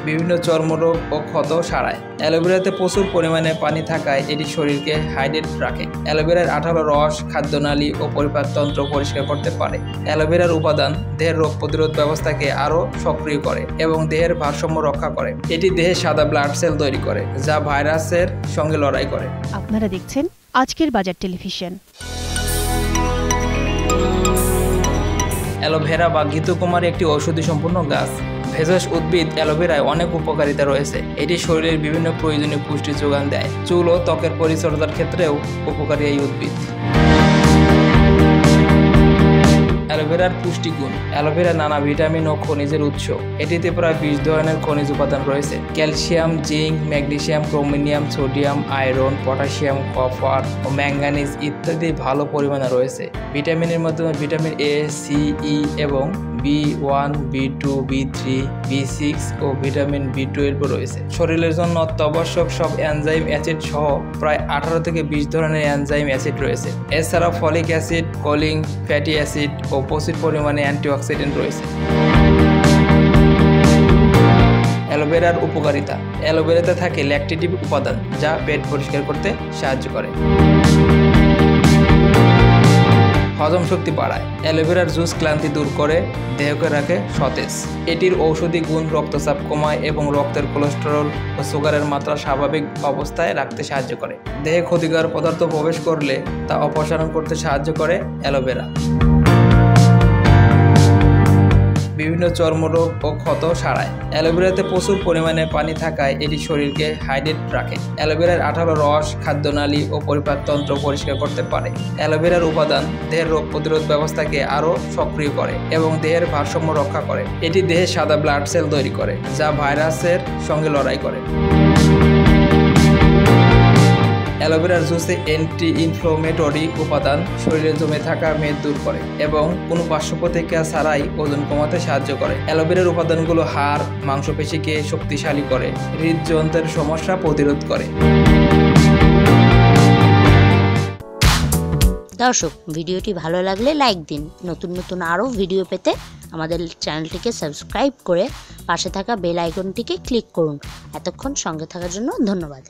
বিভিন্ন চর্মরোগ ও ক্ষত সারায়। অ্যালোভেরাতে প্রচুর পরিমাণে পানি থাকায় এটি শরীরকে হাইড্রেট রাখে। অ্যালোভেরার আঠালো রস খাদ্যনালী ও পরিপাকতন্ত্র পরিষ্কার করতে পারে। অ্যালোভেরার উপাদান দেহের রোগ প্রতিরোধ ব্যবস্থাকে আরও সক্রিয় করে এবং দেহের ভারসাম্য রক্ষা করে। এটি দেহে সাদা ব্লাড সেল তৈরি করে, যা ভাইরাসের সঙ্গে লড়াই করে। আপনারা দেখছেন আজকের বাজার টেলিভিশন। অ্যালোভেরা বা ঘৃতকুমারী একটি ঔষধি সম্পন্ন গাছ। ভেষজ উদ্ভিদ অ্যালোভেরায় অনেক উপকারিতা রয়েছে। এটি শরীরের বিভিন্ন প্রয়োজনীয় পুষ্টি যোগান দেয়। চুল ও ত্বকের পরিচর্যার ক্ষেত্রেও উপকারী এই উদ্ভিদ। অ্যালোভেরার পুষ্টিগুণ। অ্যালোভেরা নানা ভিটামিন ও খনিজের উৎস। এটিতে প্রায় 20 ধরনের খনিজ উপাদান রয়েছে। Calcium, zinc, magnesium, chromium, sodium, iron, potassium, copper ও ম্যাঙ্গানিজ ইত্যাদি ভালো পরিমাণে রয়েছে। ভিটামিনের মাধ্যমে ভিটামিন এ, সি, ই এবং B1, B2, B3, B6 ও ভিটামিন B12 রয়েছে। শরীরের জন্য অত্যাবশ্যক সব এনজাইম অ্যাসিড সহ প্রায় 18 থেকে 20 ধরনের এনজাইম অ্যাসিড রয়েছে। এছাড়াও folic acid, choline, fatty acid ও প্রচুর পরিমাণে অ্যান্টিঅক্সিডেন্ট রয়েছে। অ্যালোভেরার উপকারিতা। অ্যালোভেরাতে থাকে ল্যাকটেটিভ উপাদান, যা পেট পরিষ্কার করতে সাহায্য করে। হজম শক্তি বাড়ায়। অ্যালোভেরার জুস ক্লান্তি দূর করে, দেহকে রাখে সতেজ। এটির ঔষধি গুণ রক্তচাপ কমায় এবং রক্তের কোলেস্টেরল ও সুগারের মাত্রা স্বাভাবিক অবস্থায় রাখতে সাহায্য করে। দেহে ক্ষতিকর পদার্থ প্রবেশ করলে তা অপসারণ করতে সাহায্য করে অ্যালোভেরা। বিভিন্ন চর্মরোগ ও ক্ষত সারায়। অ্যালোভেরাতে প্রচুর পরিমাণে পানি থাকায় এটি শরীরকে হাইড্রেট রাখে। অ্যালোভেরার আঠালো রস খাদ্যনালী ও পরিপাকতন্ত্র পরিষ্কার করতে পারে। অ্যালোভেরার উপাদান দেহের রোগ প্রতিরোধ ব্যবস্থাকে আরও সক্রিয় করে এবং দেহের ভারসাম্য রক্ষা করে। এটি দেহে সাদা ব্লাড সেল তৈরি করে, যা ভাইরাসের সঙ্গে লড়াই করে। অ্যালোভেরার জুসে অ্যান্টি ইনফ্লামেটরি উপাদান শরীরে জমে থাকা মেদ দূর করে এবং কোনো পার্শ্ব প্রতিক্রিয়া ছাড়াই ওজন কমাতে সাহায্য করে। অ্যালোভেরার উপাদানগুলো হাড় মাংসপেশিকে শক্তিশালী করে, হৃদযন্ত্রের সমস্যা প্রতিরোধ করে। দর্শক, ভিডিওটি ভালো লাগলে লাইক দিন। নতুন নতুন আরও ভিডিও পেতে আমাদের চ্যানেলটিকে সাবস্ক্রাইব করে পাশে থাকা বেল আইকনটিকে ক্লিক করুন। এতক্ষণ সঙ্গে থাকার জন্য ধন্যবাদ।